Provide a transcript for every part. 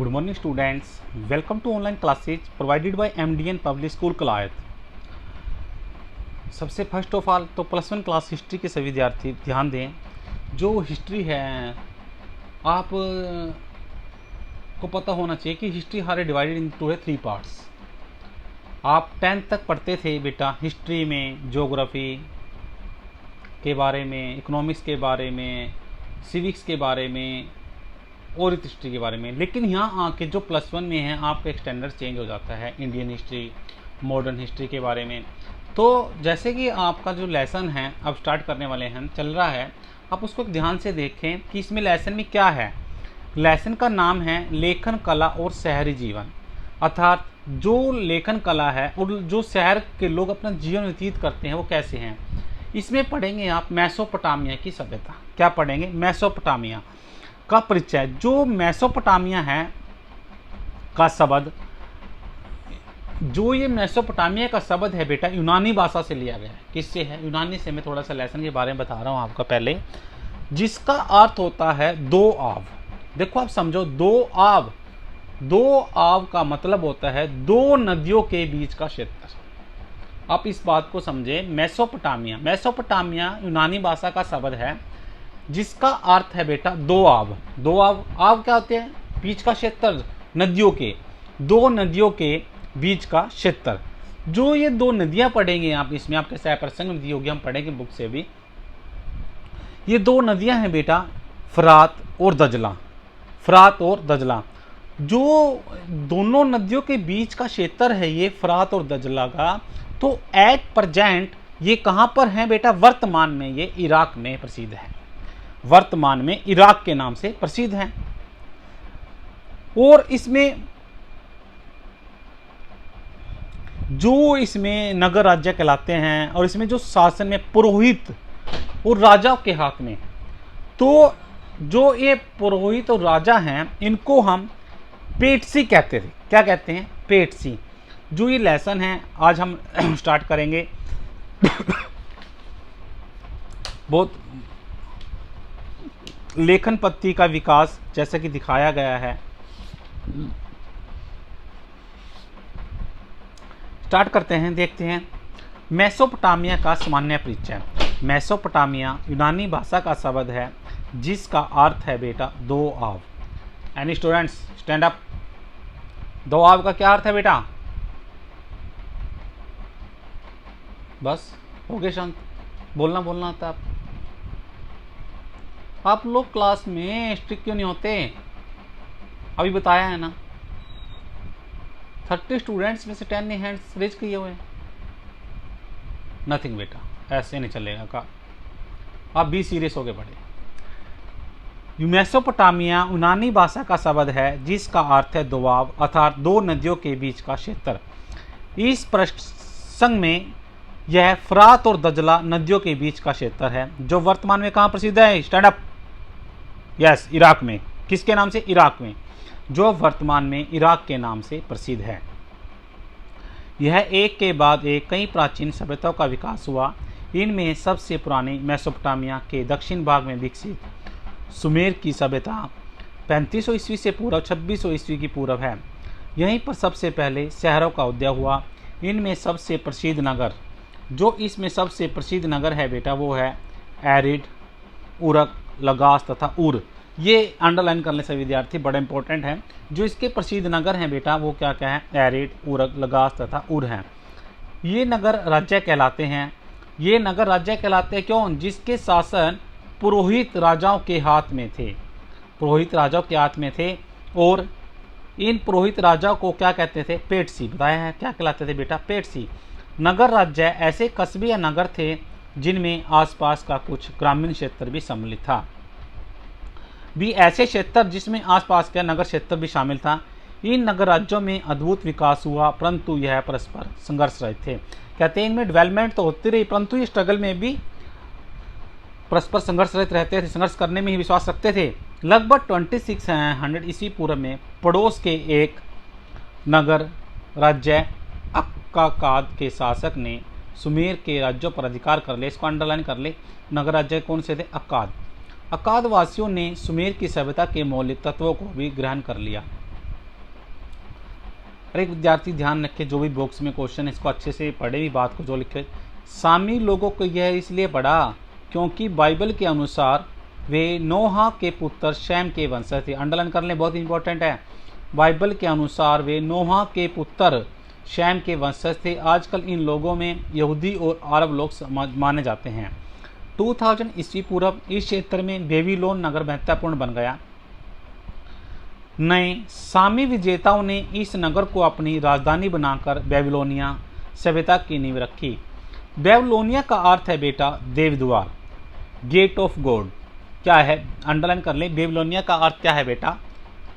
Good morning students, welcome to online classes provided by MDN Public School Kalayat. सबसे first of all तो plus one class history के सभी विद्यार्थी ध्यान दें। जो हिस्ट्री है आप को पता होना चाहिए कि हिस्ट्री हमारे डिवाइडेड इनटू है 3 पार्ट्स। आप 10th तक पढ़ते थे बेटा हिस्ट्री में, ज्योग्राफी के बारे में, इकोनॉमिक्स के बारे में, सिविक्स के बारे में और हिस्ट्री के बारे में। लेकिन यहाँ आके जो प्लस वन में है आपका स्टैंडर्ड चेंज हो जाता है इंडियन हिस्ट्री, मॉडर्न हिस्ट्री के बारे में। तो जैसे कि आपका जो लेसन है अब स्टार्ट करने वाले हैं, चल रहा है, आप उसको ध्यान से देखें कि इसमें लेसन में क्या है। लेसन का नाम है लेखन कला और शहरी जीवन, अर्थात जो लेखन कला है और जो शहर के लोग अपना जीवन व्यतीत करते हैं वो कैसे हैं। इसमें पढ़ेंगे आप मेसोपोटामिया की सभ्यता। क्या पढ़ेंगे? मेसोपोटामिया का परिचय। जो मेसोपोटामिया है का शब्द, जो ये मेसोपोटामिया का शब्द है बेटा यूनानी भाषा से लिया गया है। किससे है? यूनानी से। मैं थोड़ा सा लेसन के बारे में बता रहा हूँ आपका पहले, जिसका अर्थ होता है दो आव। देखो आप समझो, दो आव। दो आव का मतलब होता है दो नदियों के बीच का क्षेत्र। आप इस बात को समझे। मेसोपोटामिया यूनानी भाषा का शब्द है जिसका अर्थ है बेटा दो आव। दो आव, आव क्या होते हैं? बीच का क्षेत्र, नदियों के, दो नदियों के बीच का क्षेत्र। जो ये दो नदियां पढ़ेंगे आप, इसमें आपके सह प्रसंग नदी होगी, हम पढ़ेंगे बुक से भी। ये दो नदियां हैं बेटा फरात और दजला। फरात और दजला, जो दोनों नदियों के बीच का क्षेत्र है ये फरात और दजला का, तो एट प्रेजेंट ये कहाँ पर है बेटा? वर्तमान में ये इराक में प्रसिद्ध है। वर्तमान में इराक के नाम से प्रसिद्ध है। और इसमें इसमें नगर राज्य कहलाते हैं और इसमें जो शासन में पुरोहित और राजा के हाथ में, तो जो ये पुरोहित और राजा हैं इनको हम पेटसी कहते थे। क्या कहते हैं? पेटसी। जो ये लेसन है आज हम स्टार्ट करेंगे। बहुत लेखन पद्धति का विकास जैसा कि दिखाया गया है। स्टार्ट करते हैं, देखते हैं। मेसोपोटामिया का सामान्य परिचय। मेसोपोटामिया यूनानी भाषा का शब्द है जिसका अर्थ है बेटा दो आव। Any students stand up. दो आव का क्या अर्थ है बेटा? बस हो गए शांत। बोलना आता आप लोग क्लास में स्ट्रिक्ट क्यों नहीं होते? अभी बताया है ना, 30 स्टूडेंट्स में से 10 ने हैंड्स रेज किए हुए। नथिंग बेटा, ऐसे नहीं चलेगा का। आप भी सीरियस होके पढ़े। मेसोपोटामिया यूनानी भाषा का शब्द है जिसका अर्थ है दोआब, अर्थात दो नदियों के बीच का क्षेत्र। इस प्रसंग में यह फरात और दजला नदियों के बीच का क्षेत्र है जो वर्तमान में कहाँ प्रसिद्ध है? Stand up. यस, इराक में। किसके नाम से? इराक में। जो वर्तमान में इराक के नाम से प्रसिद्ध है। यह एक के बाद एक कई प्राचीन सभ्यताओं का विकास हुआ। इनमें सबसे पुरानी मेसोपोटामिया के दक्षिण भाग में विकसित सुमेर की सभ्यता 3500 ईस्वी से पूर्व 2600 ईस्वी की पूर्व है। यहीं पर सबसे पहले शहरों का उदय हुआ। इनमें सबसे प्रसिद्ध नगर, जो इसमें सबसे प्रसिद्ध नगर है बेटा वो है एरिड, उरक, लगास तथा उर। ये अंडरलाइन कर ले सभी विद्यार्थी, बड़े इंपॉर्टेंट हैं। जो इसके प्रसिद्ध नगर हैं बेटा वो क्या क्या है? एरिड, उरक, लगास तथा उर हैं। ये नगर राज्य कहलाते हैं। ये नगर राज्य कहलाते हैं क्यों? जिसके शासन पुरोहित राजाओं के हाथ में थे। पुरोहित राजाओं के हाथ में थे और इन पुरोहित राजाओं को क्या कहते थे? पेटसी। बताया है क्या कहलाते थे बेटा? पेटसी। नगर राज्य ऐसे कस्बे या नगर थे जिनमें आसपास का कुछ ग्रामीण क्षेत्र भी सम्मिलित था। भी ऐसे क्षेत्र जिसमें आसपास का नगर क्षेत्र भी शामिल था। इन नगर राज्यों में अद्भुत विकास हुआ, परंतु यह परस्पर संघर्ष रहित थे। कहते हैं इनमें डेवलपमेंट तो होती रही, परंतु ये स्ट्रगल में भी परस्पर संघर्ष रहित रहते थे, संघर्ष करने में ही विश्वास रखते थे। लगभग 2600 ईस्वी पूर्व में पड़ोस के एक नगर राज्य अक्काकाद के शासक ने सुमेर के राज्यों पर अधिकार कर ले। इसको अंडरलाइन कर ले। नगर राज्य कौन से थे? अक्काद। अक्काद वासियों ने सुमेर की सभ्यता के मौलिक तत्वों को भी ग्रहण कर लिया। और एक विद्यार्थी ध्यान रखे, जो भी बॉक्स में क्वेश्चन है इसको अच्छे से पढ़े, भी बात को जो लिखे। सामी लोगों को यह इसलिए पढ़ा क्योंकि बाइबल के अनुसार वे नोहा के पुत्र शैम के वंशज थे। अंडरलाइन कर लें, बहुत इंपॉर्टेंट है। बाइबल के अनुसार वे नोहा के पुत्र शैम के वंशज थे। आजकल इन लोगों में यहूदी और अरब लोग माने जाते हैं। 2000 ईस्वी पूर्व इस क्षेत्र में बेबीलोन नगर महत्वपूर्ण बन गया। नए सामी विजेताओं ने इस नगर को अपनी राजधानी बनाकर बेबीलोनिया सभ्यता की नींव रखी। बेबीलोनिया का अर्थ है बेटा देवद्वार, गेट ऑफ गॉड। क्या है, अंडरलाइन कर लें, बेबीलोनिया का अर्थ क्या है बेटा,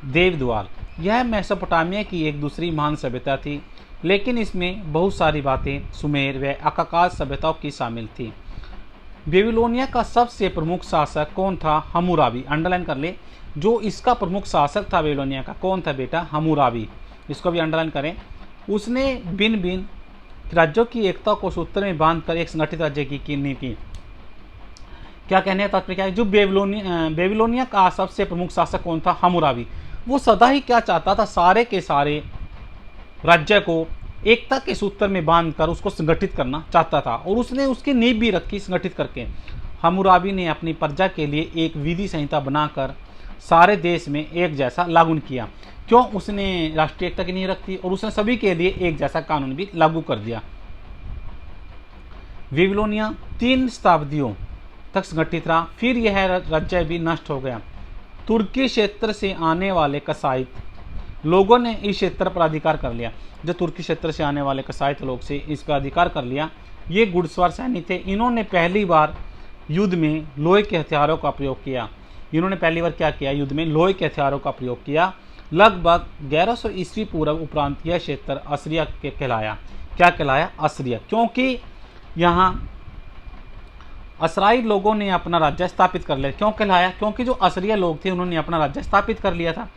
देवद्वार। यह मेसोपोटामिया की एक दूसरी महान सभ्यता थी, लेकिन इसमें बहुत सारी बातें सुमेर व अकाकाद सभ्यताओं की शामिल थी। बेबीलोनिया का सबसे प्रमुख शासक कौन था, हम्मुराबी। अंडरलाइन कर ले, जो इसका प्रमुख शासक था बेबीलोनिया का, कौन था बेटा, हम्मुराबी। इसको भी अंडरलाइन करें। उसने भिन्न भिन्न राज्यों की एकता को सूत्र में बांधकर एक संगठित राज्य की नींव की। क्या कहने का तात्पर्य क्या है, जो बेबीलोनिया का सबसे प्रमुख शासक कौन था, हम्मुराबी। वो सदा ही क्या चाहता था, सारे के सारे राज्य को एकता के सूत्र में बांधकर उसको संगठित करना चाहता था, और उसने उसकी नींव भी रखी संगठित करके। हम्मुराबी ने अपनी प्रजा के लिए एक विधि संहिता बनाकर सारे देश में एक जैसा लागू किया। क्यों, उसने राष्ट्रीय एकता की नींव रखी और उसने सभी के लिए एक जैसा कानून भी लागू कर दिया। बेबीलोनिया 3 शताब्दियों तक संगठित रहा, फिर यह राज्य भी नष्ट हो गया। तुर्की क्षेत्र से आने वाले कसाई लोगों ने इस क्षेत्र पर अधिकार कर लिया। जो तुर्की क्षेत्र से आने वाले कसाई लोग से इस पर अधिकार कर लिया। ये घुड़सवार सैनिक थे। इन्होंने पहली बार युद्ध में लोहे के हथियारों का प्रयोग किया। इन्होंने पहली बार क्या किया, युद्ध में लोहे के हथियारों का प्रयोग किया। लगभग 1100 ईस्वी पूर्व उपरांत यह क्षेत्र असीरिया के कहलाया। क्या कहलाया, असीरिया, क्योंकि यहाँ असराई लोगों ने अपना राज्य स्थापित कर लिया। क्यों कहलाया, क्योंकि जो असीरिया लोग थे उन्होंने अपना राज्य स्थापित कर लिया था।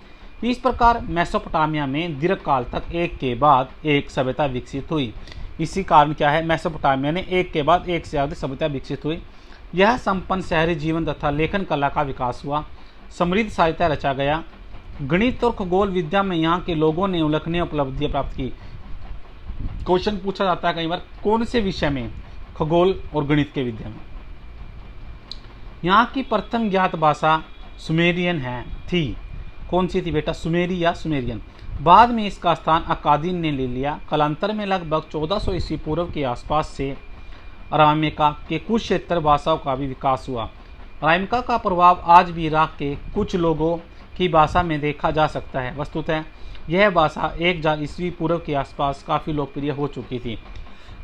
इस प्रकार मेसोपोटामिया में दीर्घकाल तक एक के बाद एक सभ्यता विकसित हुई। इसी कारण क्या है, मेसोपोटामिया ने एक के बाद एक से अधिक सभ्यता विकसित हुई। यह संपन्न शहरी जीवन तथा लेखन कला का विकास हुआ। समृद्ध साहित्य रचा गया। गणित और खगोल विद्या में यहाँ के लोगों ने उल्लेखनीय उपलब्धियां प्राप्त की। क्वेश्चन पूछा जाता है कई बार, कौन से विषय में, खगोल और गणित के विद्या में। यहाँ की प्रथम ज्ञात भाषा सुमेरियन थी। कौन सी थी बेटा, सुमेरी या सुमेरियन। बाद में इसका स्थान अक्कादीन ने ले लिया। कालांतर में लगभग 1400 ईस्वी पूर्व के आसपास से अरामिका के कुछ क्षेत्र भाषाओं का भी विकास हुआ। अरामिका का प्रभाव आज भी इराक के कुछ लोगों की भाषा में देखा जा सकता है। वस्तुतः यह भाषा 1000 ईस्वी पूर्व के आसपास काफ़ी लोकप्रिय हो चुकी थी।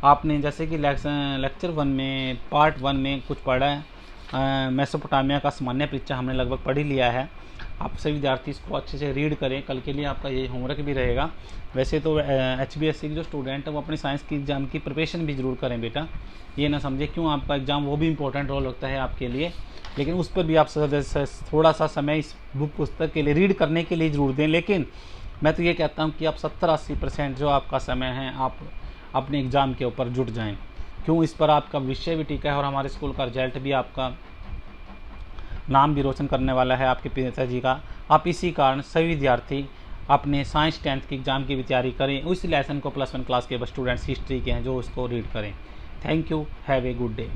आपने जैसे कि लेक्चर 1 में पार्ट 1 में कुछ पढ़ा है, मेसोपोटामिया का सामान्य परिचय हमने लगभग पढ़ ही लिया है। आप सभी विद्यार्थी इसको अच्छे से रीड करें, कल के लिए आपका ये होमवर्क भी रहेगा। वैसे तो HBSC के जो स्टूडेंट है वो अपनी साइंस की एग्ज़ाम की प्रिपरेशन भी जरूर करें बेटा। ये ना समझे क्यों आपका एग्ज़ाम वो भी इंपॉर्टेंट रोल होता है आपके लिए, लेकिन उस पर भी आप थोड़ा सा समय इस बुक पुस्तक के लिए रीड करने के लिए ज़रूर दें। लेकिन मैं तो ये कहता हूँ कि आप 70-80% जो आपका समय है आप अपने एग्ज़ाम के ऊपर जुट जाएँ। क्यों, इस पर आपका विषय भी टिका है और हमारे स्कूल का रिजल्ट भी आपका नाम भी रोशन करने वाला है आपके पिताजी का। आप इसी कारण सभी विद्यार्थी अपने साइंस 10th की एग्ज़ाम की भी तैयारी करें। उस लेसन को +1 क्लास के स्टूडेंट्स हिस्ट्री के हैं जो इसको रीड करें। Thank you, have a good day.